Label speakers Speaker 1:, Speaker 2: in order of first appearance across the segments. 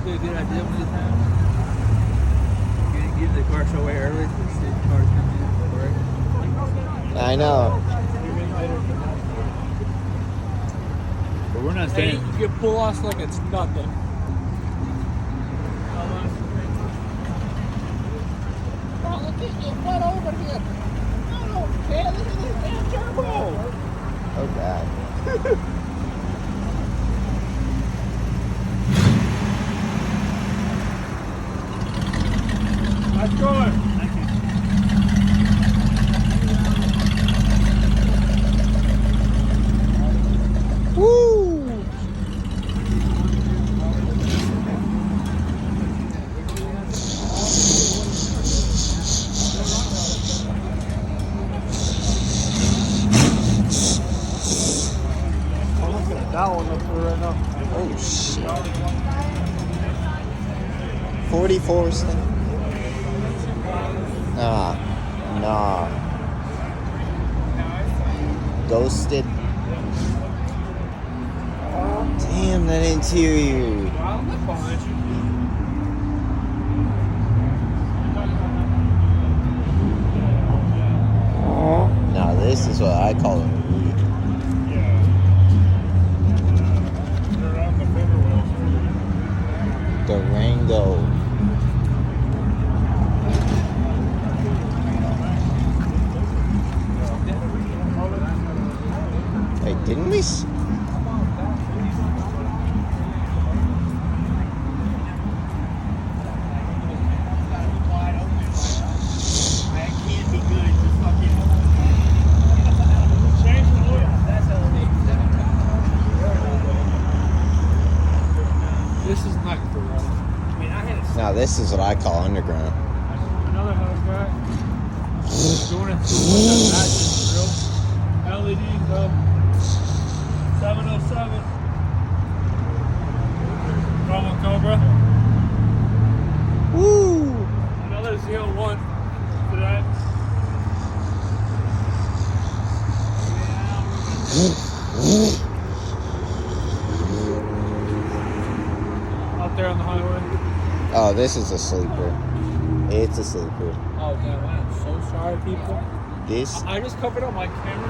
Speaker 1: be a good idea when you have. Get the car show away early so the car comes in correct.
Speaker 2: I know.
Speaker 1: But we're not saying you can pull us like it's nothing. Oh, look at you, what over here? I don't care, look at this damn turbo.
Speaker 2: Oh God.
Speaker 1: Nice going. Thank you.
Speaker 2: Woo!
Speaker 1: I'm looking at that one up there right now.
Speaker 2: Oh shit. 44 still. Nah. Ghosted. Damn, that interior.
Speaker 1: Wow, I'm behind you.
Speaker 2: Now this is what I call a Root. Durango. Wait, didn't we?
Speaker 1: This is not for us. I mean, I had a
Speaker 2: Now this is what I call underground.
Speaker 1: another house guy doing it with that matching grill. LEDs up. 707. Bravo Cobra.
Speaker 2: Woo!
Speaker 1: Another Z01 today. Out there on the highway.
Speaker 2: Oh, this is a sleeper. It's a sleeper.
Speaker 1: Oh damn, I am so sorry, people.
Speaker 2: This
Speaker 1: I just covered up my camera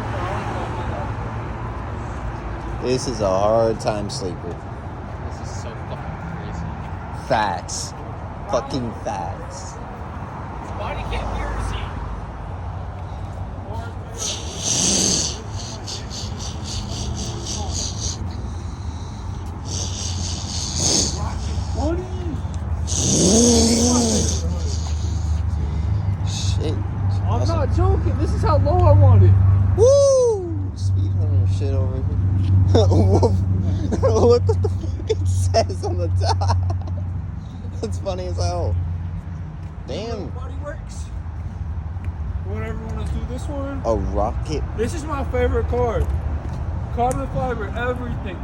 Speaker 1: for
Speaker 2: this is a hard time sleeper.
Speaker 1: This is so fucking crazy.
Speaker 2: Facts. Fucking facts.
Speaker 1: Why do you get your seat?
Speaker 2: Shit.
Speaker 1: I'm not joking. This is how low I want it.
Speaker 2: Woo! Speed hunter shit over here. Look what the fuck it says on the top. That's funny as hell. Damn.
Speaker 1: Body works. Whatever want to do this one.
Speaker 2: A rocket.
Speaker 1: This is my favorite car. Carbon fiber, everything.